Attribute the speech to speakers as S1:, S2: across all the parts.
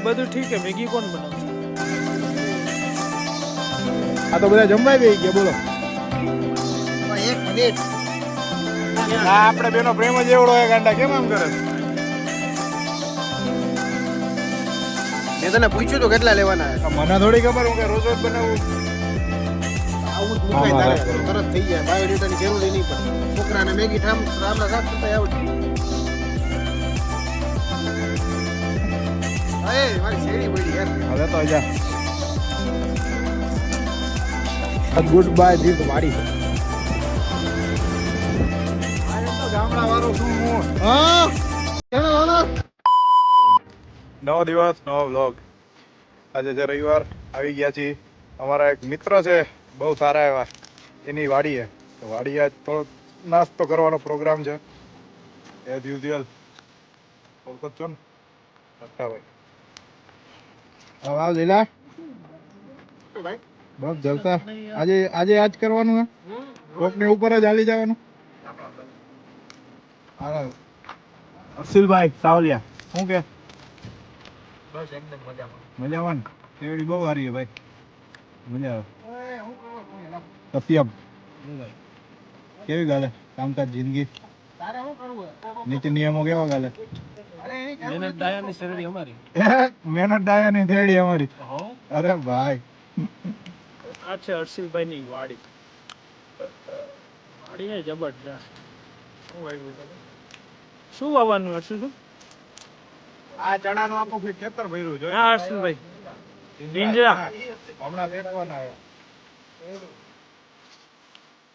S1: બધું ઠીક છે, મેગી કોણ બનાવશે?
S2: આ તો બધા જમવાઈ ગઈ ગયા. બોલો,
S3: એક મિનિટ.
S2: આ આપણે બેનો પ્રેમ જ એવડો હોય ગાંડા, કેમ આમ કરે?
S3: મેં તને પૂછ્યું તો કેટલા લેવાના છે?
S2: મને થોડી ખબર, હું કે રોજ રોજ બનાવું.
S3: આવું જ મુકાય તારે તરત થઈ જાય. બાયોડેટાની જરૂર નહીં પડે. છોકરાને મેગી રામના શાક કરતા આવડે. અરે મારી શેરડી પડી યાર.
S2: હવે તો જા. ગુડ બાય જીત વાડી. આરે તો ગામડા વાળો છું હું.
S3: હા કેનો વાળો?
S2: નવો દિવસ, નવો વ્લોગ. આજે છે રવિવાર, આવી ગયા છીએ. અમારા એક મિત્ર છે બહુ સારા એવા, એની વાડીએ. તો વાડીએ આજ થોડોક નાસ્તો કરવાનો પ્રોગ્રામ છે. એઝ યુઝ્યુઅલ ઓળખો છો ને ભાઈ. હવે આવ લીલા
S3: ભાઈ
S2: બસ જલસા. આજે આજે આજ કરવાનું હે, કોકને ઉપર જ હાલી જવાનું. અર્શિલભાઈ સાવલિયા શું કે?
S3: બસ એકદમ મજામાં.
S2: મજામાં ને? કેવડી બહુ સારી છે ભાઈ, મજા આવે. સત્યમ કેવી ગાલે કામકાજ જિંદગી?
S3: તારે શું કરવું હે?
S2: નીતિ નિયમો કેવા ગાલે?
S1: મહેનત ડાયાની શેરડી અમારી.
S2: મહેનત ડાયાની થેડી અમારી. અરે ભાઈ,
S1: આ છે હર્ષિલભાઈની વાડી. વાડી એ જબરદસ્ત. શું વાવ્યું તમે? શું વાવવાનું હર્ષિલ?
S2: આ ચણાનું આખું ખેતર ભર્યું છે.
S1: હા હર્ષિલભાઈ, પિંજરા.
S2: હમણાં વેચવાના છે.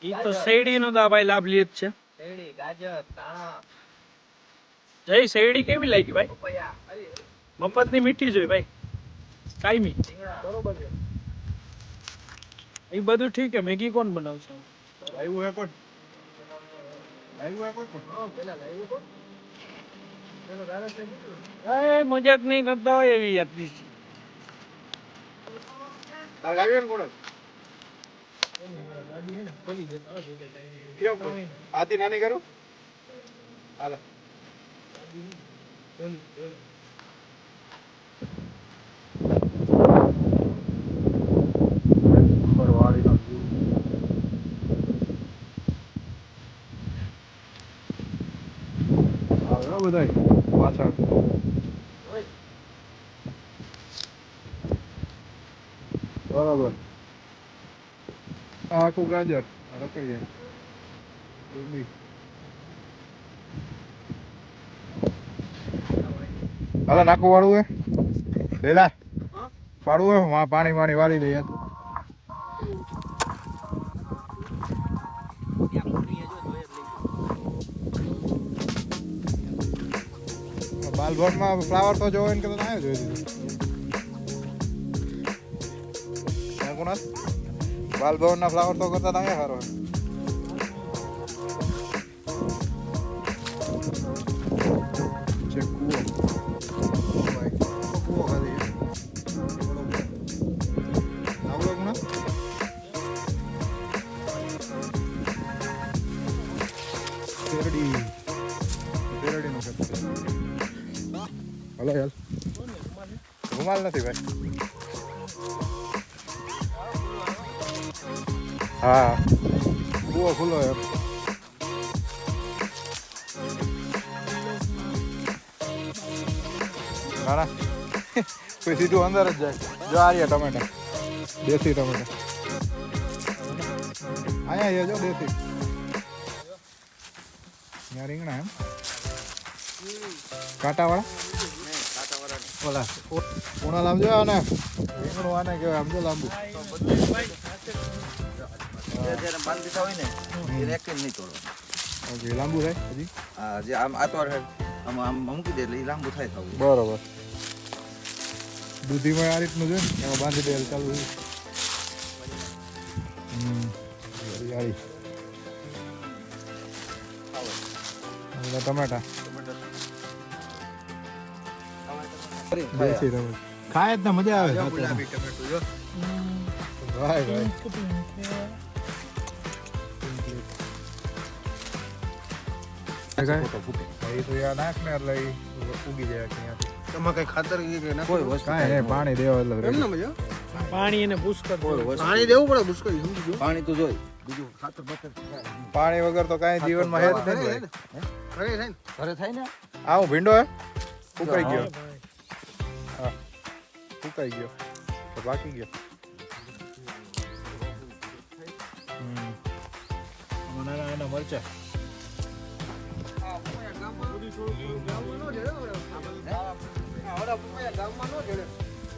S1: ઈ તો શેરડીનો તો આ ભાઈ લાભ લે જ છે.
S3: શેરડી, ગાજર, ધાણા,
S1: જય શેરડી કેવી લાગી ભાઈ?
S3: પપૈયા, અરે
S1: મફતની મીઠી જોઈ ભાઈ, કાયમી.
S3: રીંગણા બરોબર છે.
S1: એ બધું ઠીક છે, મેગી કોણ બનાવશે?
S2: આવ્યું હે કોણ? આવ્યું હે કોણ?
S3: હા પેલા લાવ્યું કોણ? પેલો તારે છે કીધું.
S1: એ મજાક નહીં કરતા હોય એવી યાદ.
S2: તાર આવ્યું ને કોણ?
S1: ગાડી હે ને ખોલી દે.
S2: આથી નાની કરું હાલો. બધા પાછળ બરાબર. આખું ગાજર રખાઈ જાય. હાલો નાખું વાળું હે લેલા પાડવું હે પાણી પાણી વાળી લઈએ. બાલભવનમાં ફ્લાવર તો જોવો ને કે આવ્યો જોઈ દીધું કોણ બાલભવનના ફ્લાવર તો કરતા અહીંયા સારો છે કૂવો કૂવો ખાલી આવડો કોણ શેરડીનું ખેતર. હલો યાર રૂમાલ નથી ભાઈ. હા કૂવો ખુલ્લો એમ. ના ના કોઈ સીધું અંદર જ જાય. જો આ રહ્યા ટમેટા, દેશી ટમેટા અહીંયા જો દેશી. અહીંયા રીંગણા એમ કાંટાવાળા ઓલા પૂણા લાંબુ આને રીંગણું આને કહેવાય. આમ જો લાંબુ
S3: જ્યારે માલ દીધા હોય ને એ રેકીને નહીં તોડો.
S2: ઓકે લાંબુ થાય હજી.
S3: હા જે આમ આતવાર આમ આમ મૂકી દે એટલે એ લાંબુ થાય થવું.
S2: બરોબર. દૂધીમાં આ રીતનું છે ને એમાં બાંધી દે ચાલુ. ટમેટા ખાય જ ને મજા આવે.
S3: ગુલાબી ટમેટું જો
S2: ભાઈ ભાઈ એ તો યાર નાખ ને એટલે ઉગી જાય ત્યાંથી.
S3: એમાં કઈ ખાતર કે નાખો કોઈ વસ્તુ
S2: કાંઈ નહીં, પાણી દેવા એટલે
S3: એમ
S2: ready.
S3: ના મજા
S1: પાણી એને પુષ્કળ
S3: પાણી દેવું પડે પુષ્કળ સમજી ગયો
S4: પાણી તો જોઈ બીજું ખાતર બતર
S2: પાણી વગર તો કાંઈ જીવનમાં હે જ નહીં ભાઈ.
S3: ઘરે થાય ને
S4: ઘરે થાય ને
S2: આ હું ભીંડો હે ફૂંકાઈ ગયો. હા ફૂંકાઈ ગયો તો બાકી ગયો. આમાં નાના મરચા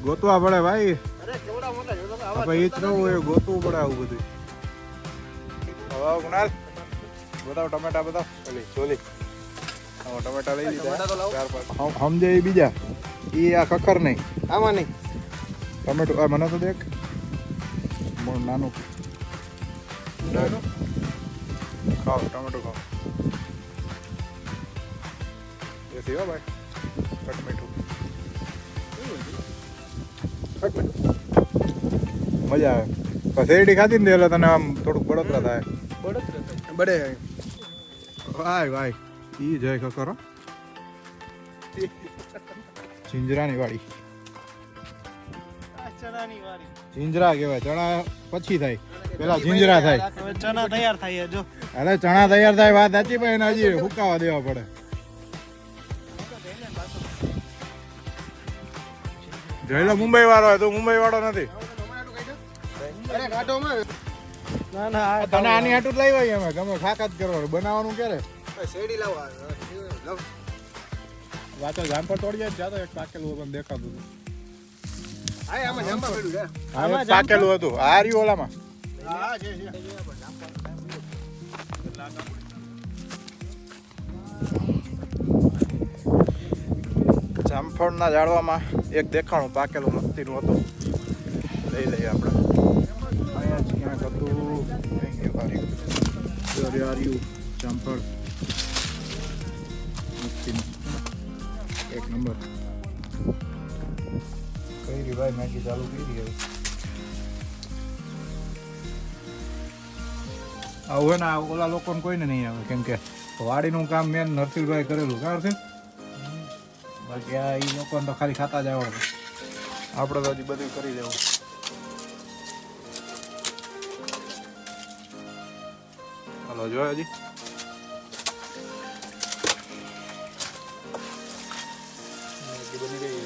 S2: ગોતવા પડે ભાઈ. આપણે ઈ જ રહું એ ગોતવું પડે આવું બધું. હવે કુણાલ બતાવ ટમેટા બતાવ. ઓલી ચોલી આવો ટમેટા લઈ લીધા ચાર પાંચ. સમજે એ બીજા ઈ આ ખખર નહીં.
S3: આમાં નહીં
S2: ટમેટું આ મને તો દેખ નાનું ખાઓ ટમેટું ખાઓ. દેશી હો ભાઈ કટ મીઠું મજા આવે. શેરડી ખાધી ને એટલે તને આમ થોડુંક બળતરા થાય.
S3: બડે
S2: વાય વાય ઈ જય ખખર હો. ચિંજરાની વાડી.
S1: ચણાની વારી
S2: ચિંજરા કહેવાય. ચણા પછી થાય પેલા ચિંજરા થાય.
S1: હવે ચણા તૈયાર થાય જો
S2: અરે ચણા તૈયાર થાય વાત સાચી પણ એને હજી હુકાવા દેવા પડે. જયલો મુંબઈ વાળો હોય તું મુંબઈ વાળો નથી.
S3: અરે ઘાટોમાં
S1: ના ના આ
S2: તને આની હાટું જ લાવ્યા અમે ગમે ખાકા જ કરવાનું બનાવવાનું ક્યારે.
S3: શેરડી લાવવા
S2: વાતો જામફળ તોડીએ જાતો એક પાકેલું પણ દેખાતું હતું.
S3: હા આમાં જાંબા પડ્યું છે
S2: હા એક પાકેલું હતું આ રહ્યું ઓલામાં.
S3: હા છે
S2: જામફળના ઝાડવામાં એક દેખાણું પાકેલું મસ્તીનું હતું. લઈ લઈએ આપણે. અહીંયા જ ક્યાંક હતું. રહ્યું જામફળ મસ્તીનું એક નંબર. કઈ રી ભાઈ મેગી ચાલુ કરી હવે. આવું હે ને આ ઓલા લોકોને કોઈને નહીં આવે કેમ કે વાડીનું કામ મેન નરસિંહભાઈ કરેલું કા છે. બાકી આ ઈ લોકોને તો ખાલી ખાતા જ આવડે. આપણે તો હજી બધું કરી દેવું. હાલો જો હજી બની ગઈ.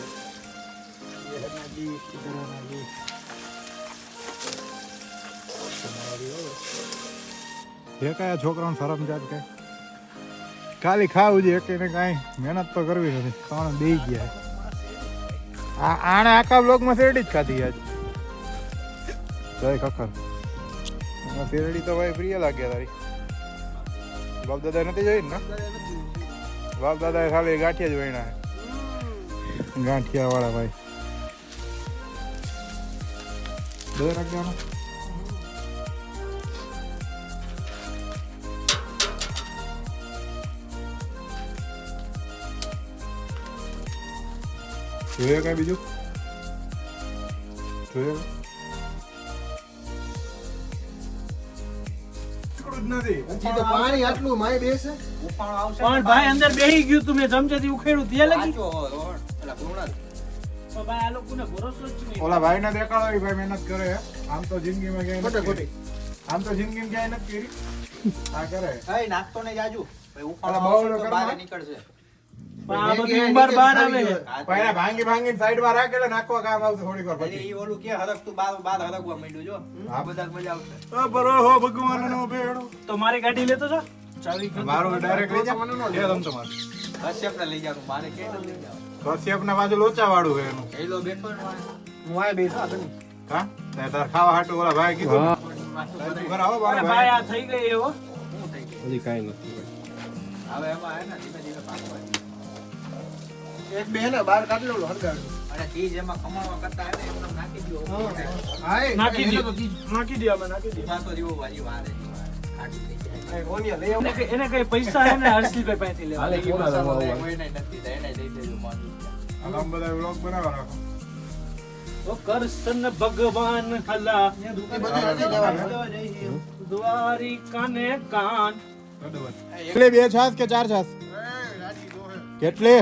S2: એ કયા છોકરાઓને શરમ જાત કઈ ખાલી ખાવું છે કે કાંઈ મહેનત તો કરવી નથી. ખાવાનું દઈ ગયા આણે આખા બ્લોગમાં શેરડી જ ખાધી આજ. જય ખખર શેરડી તો ભાઈ પ્રિય લાગ્યા તારી. બાપ દાદા નથી જોઈ ને. બાપ દાદા ખાલી ગાંઠિયા જ વણ્યા હે. ગાંઠિયા વાળા ભાઈ બે રાખવાનો. જોઈએ કઈ બીજું જોઈએ નથી.
S3: હજી તો પાણી આટલું માય બેસે
S4: ઉપાણો આવશે
S1: પણ ભાઈ અંદર બેહી ગયું તું મેં ચમચેથી ઉખેડું ત્યાં લગી
S4: સાચો હોય, પેલા કૃણાલ.
S1: તો ભાઈ આ લોકોને ભરોસો જ નહીં.
S2: ઓલા ભાઈ ને દેખાડો એ ભાઈ મહેનત કરે હે. આમ તો જિંદગીમાં ક્યાંય
S3: ખોટે
S2: નથી
S3: ખોટી
S2: કરી. આમ તો જિંદગીમાં ક્યાંય નથી કરી. આ કરે
S4: એ નાખતો નહીં જાજુ ભાઈ ઉપાણો
S2: અલા,
S4: આવશે
S2: બાવળો
S4: તો
S2: કરવા.
S4: બહાર નીકળશે.
S1: પણ આ બધી ઉંબર બહાર આવે છે.
S2: પહેલા ભાંગી ભાંગીને સાઈડમાં રાખે એટલે નાખવા કામ આવશે થોડીક વાર
S4: એટલે
S2: પછી.
S4: ઈ ઓલું કે હરકતું બાર હરકવા માંડ્યું જો. આ બધા મજા આવશે.
S2: બરો હો ભગવાનનો ભેળો.
S1: તો મારી ગાડી લેતો જા ચાવી
S2: મારું ડાયરેક્ટ લઈ જા. લે તમ તમારું
S4: કશ્યપને લઈ જાવ મારે કે લઈ જાવ.
S2: કશ્યપના બાજુ લોચા વાળું છે એનું.
S4: એલો બેઠો ને વાળે.
S3: હું આય બેસા તને
S2: હા તાર ખાવા હાટુ ઓલા ભાઈ કીધું ને. તું ઘર આવો
S1: અરે
S2: બાર
S1: ભાઈ આ થઈ ગઈ એવો
S4: શું થઈ ગયું?
S3: હજી કાઈ નથી
S4: હવે એમાં હે ને ધીમે ધીમે પાકવા.
S3: એક બે ને બહાર કાઢી લો હરગાડ
S4: અને ચીજ એમાં કમાવા કરતા હે ને એમને નાખી દો.
S3: હા
S1: નાખી દે નાખી દે અમે નાખી દે
S4: ઉઠાતો જેવો વાજી વારે ખાટી થઈ જાય.
S3: ઓનિયા લઈ આવો
S1: એને કઈ પૈસા હે ને હર્ષિલભાઈ પાસેથી લેવા
S4: હાલે ઈ મસાલો લે કોઈને નથી દે એને દઈ દેજો માનું.
S2: આમ બધા વ્લોગ બનાવવા રાખો.
S1: ઓ કરશન ભગવાન હલા
S3: એ બધું નથી લેવાનું
S1: દ્વારિકાને કાન
S2: કેટલી બે છાસ કે ચાર છાસ કેટલી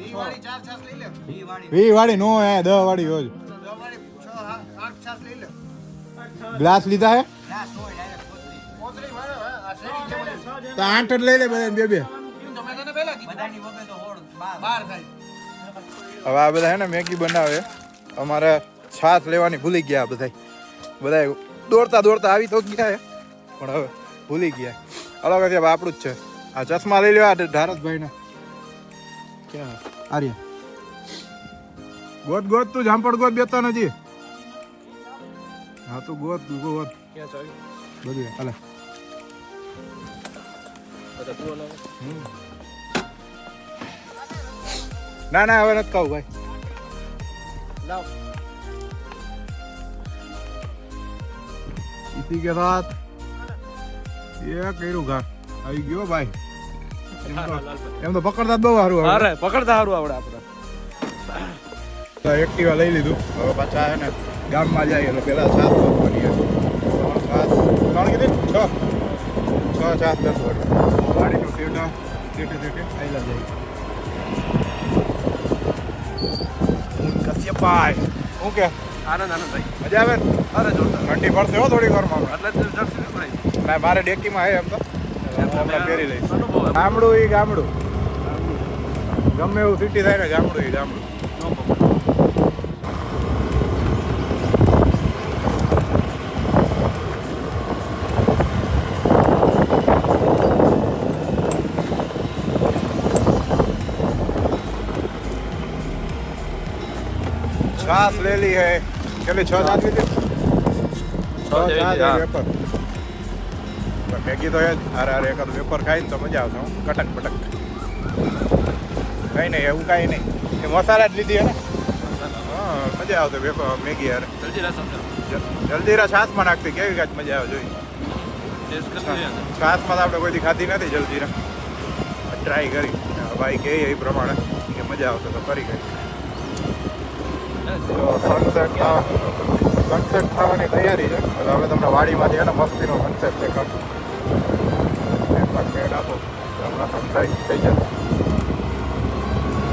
S3: ઈ વાળી 4 છાસ લઈ લે.
S4: ઈ વાળી
S2: 20 વાળી નો હે 10 વાળી હોય
S3: 10 વાળી 6 8 છાસ લઈ લે.
S2: ગ્લાસ લીધા હે
S4: ના સોય ડાયરેક્ટ કોથળી.
S3: કોથળી મારે આ શેરી જેવું.
S2: તો 8 જ લઈ લે બધા બે બે
S3: તો મેં તને પહેલા કીધું.
S4: બધાની વગર તો હોડ
S3: 12 થાય.
S2: હવે આ બધા હે ને મેગી બનાવે અમારે છાશ લેવાની ભૂલી ગયા બધા દોડતા દોડતા આવી તો ગયા હે પણ હવે ભૂલી ગયા અલગ છે આપણું જ છે આ ચશ્મા લઈ લેવા ધારસભાઈ ને ક્યાં આર્ય ગોત ગોત તું જામપડ ગોત બેતા નથી હા તું ગોત ગોત
S1: ક્યાં ચાવી
S2: બધું હાલે
S1: બધા તું લાવ
S2: ના ના હવે નથી કહું ભાઈ
S1: લાવ
S2: इसी के साथ ये કર્યું ઘાટ આવી ગયો ભાઈ એમ તો પકડતા જ બહુ સારું આવે
S1: અરે પકડતા સારું આવડે આપણે
S2: તો એક્ટિવા લઈ લીધું હવે પાછા હે ને ગામમાં જાય એટલે પેલા છાસ બેસવાની હે ત્રણ કીધી 6 છાસ બેસવાની ગાડીનું સીટ આઈલા જાય કશ્યપાય હું કે
S1: આનંદ ભાઈ
S2: મજા આવે ને
S1: અરે જોરદાર
S2: ઠંડી પડશે હો થોડી વારમાં
S1: એટલે જ જર્સી નીકળાય
S2: ના મારે ડેકીમાં હે એમ તો હમણાં પહેરી લઈશ
S1: અનુભવ
S2: ગામડું ઈ ગામડું ગમે એવું સિટી થાય ને ગામડું ઈ ગામડું छाछ ले ली है चलिए 6 छाछ लीजिए 6 छाछ वेपर मैगी तो है अरे अरे एक वेपर खाई तो मजा આવશે કટક પટક કઈ નહીં એવું કઈ નહીં એ મસાલા જ લીધી હે ને હા મજા આવશે વેપર મેગી યાર જલ્દીરા છાશમાં નાખતી કેવી કાચ મજા આવે જોઈ છાશમાં તો આપણે કોઈથી ખાધી નથી જલ્દીરા ટ્રાય કરી ભાઈ કે એ પ્રમાણે કે મજા આવશે તો કરી ગઈ સનસેટ થવાની તૈયારી છે એટલે હવે તમને વાડીમાંથી એને મસ્તીનો સનસેટ દેખાડું હમણાં સનસાઈ થઈ જશે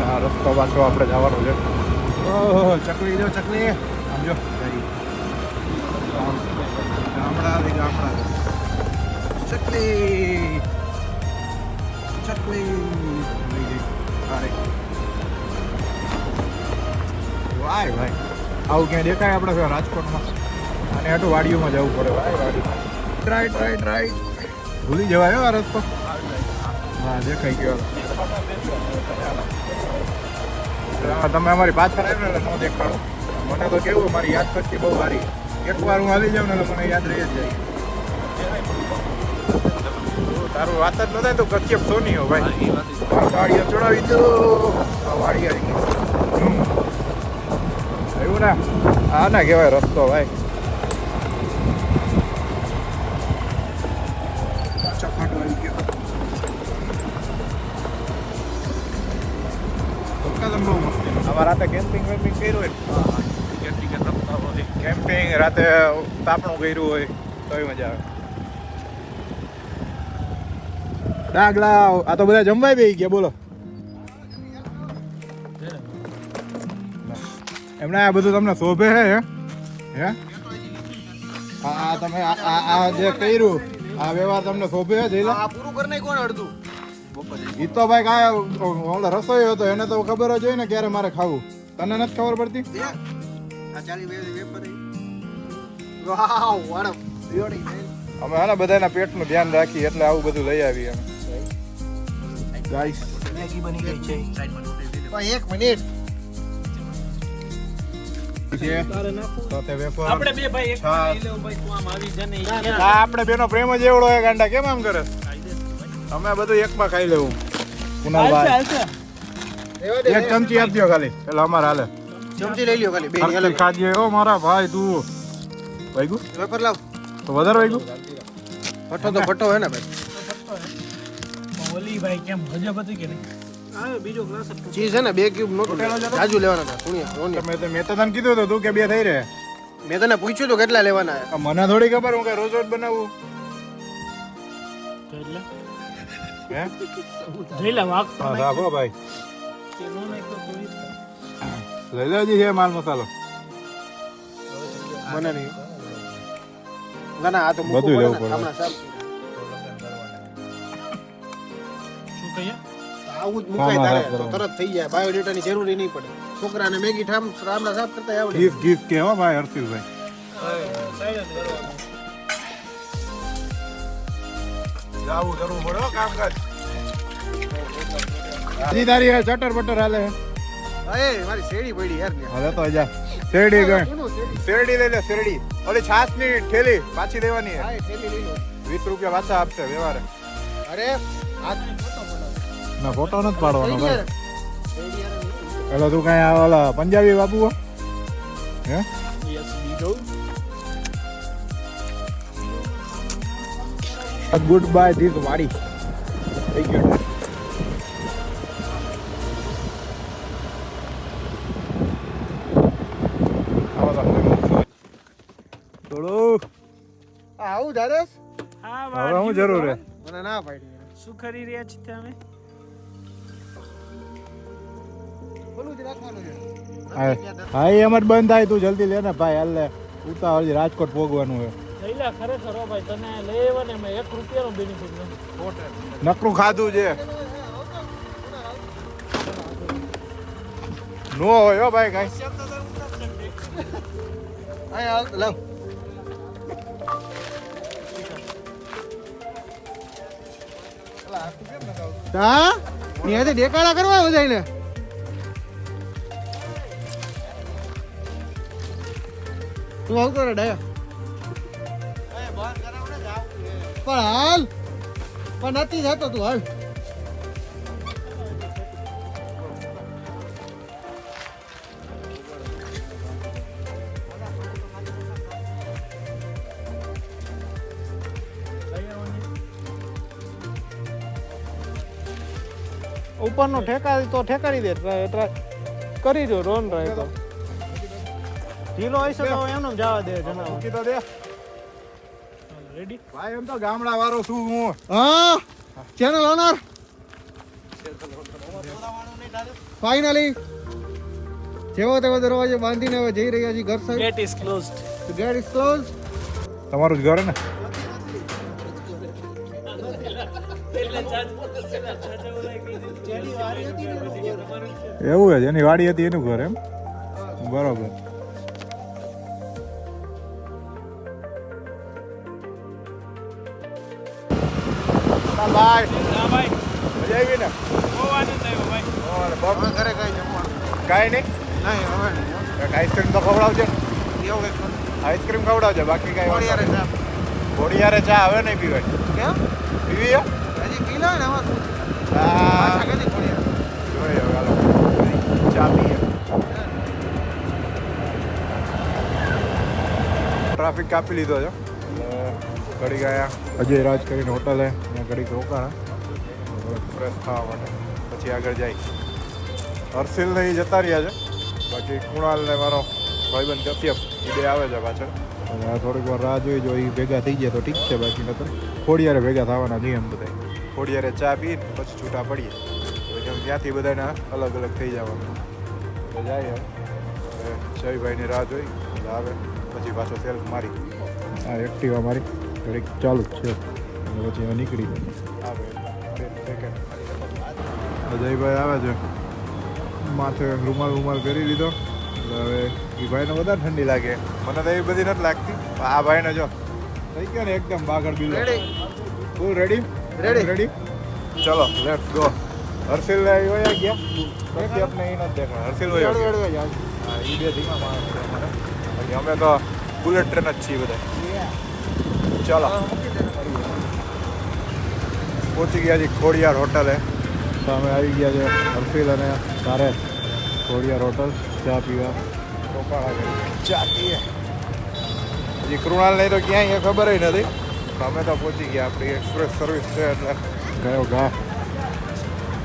S2: આ રસ્તો પાછો આપણે જવાનો છે ઓહો ચકલી જો ચકલી આમ જો ગામડા ચકલી ચકલી લઈ ગઈ અરે વાય ભાઈ આવું ક્યાંય દેખાય આપણે રાજકોટમાં અને આટલું વાડીઓમાં જવું પડે ભાઈ વાડી રાઈટ ભૂલી જવાય આ રસ્તો હા દેખાઈ ગયો તમે અમારી પાછળ આવ્યો ને એટલે ન દેખાડો મને તો કેવું મારી યાદ શક્તિ બહુ સારી એકવાર હું હાલી જાઉં ને એટલે મને યાદ રહી જ જાય તારું વાત જ ન થાય તો કશ્યપ સોની હો ભાઈ વાડિયા ચડાવી દો વાડિયા એવું ના આ ના કહેવાય રસ્તો ભાઈ ચખાટો આવી ગયો આમાં રાતે કેમ્પિંગ વેમ્પિંગ કર્યું હોય ને કેમ્પિંગ રાતે તાપણું કર્યું હોય તોય મજા આવે ડાગલા આ તો બધા જમવાય બેસી ગયા બોલો એમને આ બધું તમને શોભે હે હે આ તમે આ જે કર્યું આ વ્યવહાર તમને શોભે હે જઈલા
S3: આ પૂરું કરી નાખ્યું ને અડધું.
S2: ઈ તો ભાઈ કાંઈ ઓલો રસોઈ હતો એને તો ખબર જ હોય ને ક્યારે મારે ખાવું તને નથી ખબર પડતી
S3: આ ચાલી વેપર વાવ વાડો બ્યુટી
S2: અમે હે ને બધાના પેટનું ધ્યાન રાખી એટલે આવું બધું લઈ આવીએ અમે ગાઈસ
S4: મેગી બની ગઈ છે
S3: ભાઈ 1 મિનિટ
S1: આપણે બે ભાઈ એક ખાઈ લેવું ભાઈ તું આમ આવી જા ને
S2: આપણે બેનો પ્રેમ જ એવડો હે ગાંડા કેમ આમ કરે અમે બધું એકમાં ખાઈ લેવું કુનાલભાઈ એક ચમચી આપજો ખાલી એટલે અમારે હાલે
S3: ચમચી લઈ લ્યો ખાલી બે ની
S2: હરખી ખાજે ઓ મારા ભાઈ તું વાગ્યું
S3: વેપર લાવ
S2: તો વધારે વાગ્યું
S3: ભઠ્ઠો તો ભઠ્ઠો હે ને ભાઈ
S1: ઓલી ભાઈ કેમ મજા હતી કે નહીં આ બીજો ગ્લાસ
S3: ચીઝ હે ને 2 ક્યુબ નોટ જાજુ લેવાના હતા પુણ્યા ઓની
S2: મેં તો તને કીધું હતું તું કે બે થઈ રહે
S3: મેં તને પૂછ્યું તો કેટલા લેવાના હે
S2: મને થોડી ખબર હું કઈ રોજ રોજ બનાવું
S1: એટલે
S2: હે
S1: જઈલા વાગ
S2: હા ભાઈ
S1: કે નો નહીં
S2: લઈ લેજી છે માલ મસાલો
S3: મને નહીં ના ના આ તો
S2: બધું લેવું પડે.
S3: હમણાં સાહેબ
S1: શું કહીએ
S3: આવું જ મુકાય
S2: હા,
S3: તારે
S2: હા,
S3: તો
S2: બરાબર.
S3: તરત થઈ જાય બાયોડેટાની જરૂરી નહીં પડે છોકરાને મેગી રામના સાફ કરતા આવડે
S2: ગીફ ગીફ કે હો ભાઈ હર્ષિલભાઈ જાવું કરવું પડે હો કામકાજ હજી તારી ચટર બટર હાલે
S3: એ મારી શેરડી પડી યાર ને
S2: હવે તો જા શેરડી ગઈ
S3: કોનું શેરડી?
S2: શેરડી લઈ લે શેરડી ઓલી છાસ ની ઠેલી પાછી દેવાની
S3: હા, એ થેલી લઈ લો.
S2: 20 રૂપિયા પાછા આપશે વ્યવહારે
S3: અરે હાથ ફોટો બનાવો.
S2: ના ફોટો નથી પાડવાનો
S3: શેરડી
S2: ભાઈ
S3: યાર. શેરડી યાર નથી.
S2: પેલો તું કઈ ઓલા પંજાબી બાબુ હો? હે
S1: yes we go
S2: good bye this વાડી થઈ ગયો થોડું
S3: આ આવું ધારેશ
S1: હા
S2: હવે હું જરૂર હે
S3: મને ના પાડી
S1: શું કરી રહ્યા છીએ તમે
S3: બોલું જ રાખવાનું છે
S2: હા એ અમાર બંધ થાય તું જલ્દી લે ને ભાઈ હાલ લે ઉતાવળ રાજકોટ પોગવાનું હે
S1: લઈલા ખરેખર હો ભાઈ તને લેવા ને મેં 1 રૂપિયાનો બેનિફિટ નથી
S2: નકરું ખાધું છે નો હોય હો ભાઈ કઈ
S3: આ લાવ હા ની આજે દેખાડા કરવા બધાયને તું આવતો રે ડાયા પણ હાલ પણ નથી જતો તું હાલ
S1: ઉપરનો ઠેકાડી તો ઠેકાડી દે કરી દો રોન રહે તો ઢીલો હશે તો એમને જવા દે જણાવો
S2: મૂકી તો દે
S1: રેડી
S2: ભાઈ એમ તો ગામડા વાળો છું હું
S3: હા ચેનલ ઓનર ફાઇનલી જેવો તેવો દરવાજો બાંધીને હવે જઈ રહ્યા છીએ ઘર side
S1: gate is closed
S3: gate is close
S2: તમારું જ ઘર ને એવું છે જેની વાડી હતી એનું ઘર એમ બરોબર ભાઈ
S1: હા ભાઈ
S2: મજા આવી ને
S1: બહુ આનંદ આવ્યો ભાઈ
S3: ઘરે કઈ જમવાનું
S2: કાંઈ નહીં
S3: નહીં હવે નહીં
S2: એક આઈસ્ક્રીમ તો ખવડાવજે
S3: એવું કંઈક
S2: આઈસ્ક્રીમ ખવડાવજે બાકી કાંઈ
S3: થોડી યારે
S2: ઘોડિયારે ચા હવે નહીં પીવાય
S3: કેમ
S2: પીવી હે?
S3: હજી પી લો ને આમાં શું?
S2: હા
S3: પાછા કદી થોડી યારે.
S2: જોઈએ હવે હાલો ચા પીએ ટ્રાફિક કાપી લીધો છે ઘડી ગયા અજય રાજ કરીને હોટલે ત્યાં ઘડીક રોકાણા ફ્રેશ થવા માટે પછી આગળ જાય હર્ષિલ ને ઈ જતા રહ્યા છે બાકી કુણાલ ને મારો ભાઈબંધ કશ્યપ એ બે આવે છે પાછળ અને આ થોડીક વાર રાહ જોઈ જો એ ભેગા થઈ ગયા તો ઠીક છે બાકી નતર ખોડિયારે ભેગા થવાના છીએ એમ બધા ખોડિયારે ચા પીને પછી છૂટા પડીએ પછી એમ ત્યાંથી બધાને અલગ અલગ થઈ જવાનું તો જાય હવે જયભાઈની રાહ જોઈ એટલે આવે પછી પાછો સેલ્ફ મારી આ એક્ટિવા મારી ઘડીક ચાલુ જ છે અને પછી હવે નીકળી આવે બે સેકન્ડ અજયભાઈ આવે છે માથે રૂમાલ કરી લીધો એટલે હવે એ ભાઈને વધારે ઠંડી લાગે મને તો એવી બધી નથી લાગતી આ ભાઈને જો થઈ ગયો ને એકદમ બાગડ બિલો
S3: Ready?
S2: ફૂલ રેડી
S3: Ready.
S2: રેડી ચલો લેટ્સ ગો હર્ષિલ વયા ગયા પછી આપણે એ નથી દેખાણ હર્ષિલ વયા ગયા
S3: અડવા જાય.
S2: હા એ બે ધીમા માણસ છે અમારે બાકી અમે તો બુલેટ ટ્રેન જ છીએ બધા ચલો પહોંચી ગયા છીએ ખોડિયાર હોટલે તો અમે આવી ગયા છે હર્ષિલ અને તારે ખોડિયાર હોટલ ચા પીવા રોકાણા ચા પીએ હજી કૃણાલ નહીં તો ક્યાંય ખબર નથી અમે તો પહોંચી ગયા આપણી એક્સપ્રેસ સર્વિસ છે એટલે ગયો ગા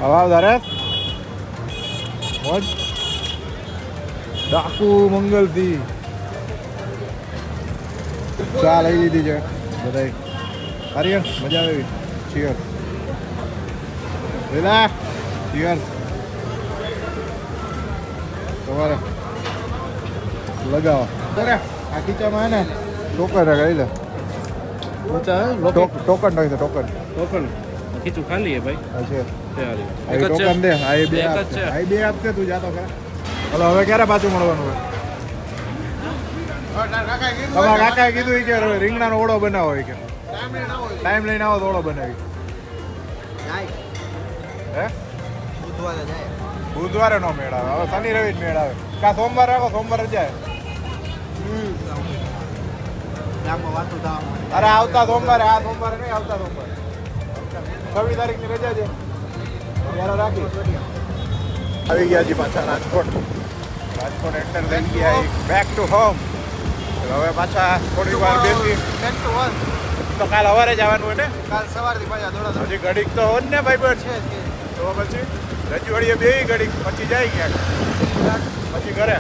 S2: આવા તારે મોજ ડાકુ મંગલથી ચા લઈ લીધી છે બધાય આર્યન મજા આવી ચીયર રીલા ચીયર તો તમારે લગાવો અરે આ ખીચામાં હે ને ટોકન લગાવી લે ટોકન નાખી દે ટોકન
S1: ટોકન ખીચું ખાલી હે ભાઈ
S2: હા છે
S1: તૈયારી
S2: આ ટોકન દે આ બે
S1: એક જ
S2: આપશે
S1: છે.
S2: આ બે આપશે તું જાતો ખરા હલો હવે ક્યારે પાછું મળવાનું હોય તમારા કાકાએ કીધું ઈ કે રીંગણાનો ઓળો બનાવો ઈ કે ટાઈમ લઈને આવો તો ઓળો બનાવી હે
S3: બુધવારે જાય
S2: બુધવારે નો મેળ આવે હવે શનિ રવિ જ મેળ આવે કા સોમવાર રાખો સોમવારે જાય
S3: ગામમાં વાતો થવા
S2: અરે આવતા સોમવારે આ સોમવારે નહીં આવતા સોમવારે 26 તારીખની રજા છે ત્યારે રાખી આવી ગયા જી પાછા રાજકોટ એન્ટર થઈ ગયા બેક ટુ હોમ હવે પાછા થોડી વાર બેસી
S3: બેક ટુ વન
S2: તો કાલ સવારે જવાનું હોય ને
S3: કાલ સવારથી પાછા દોડા
S2: હજી ઘડીક તો હોત ને ભાઈ બન
S3: છે કે
S2: તો પછી રજવાડીએ બે ઘડીક પછી જાય ક્યાંક પછી ઘરે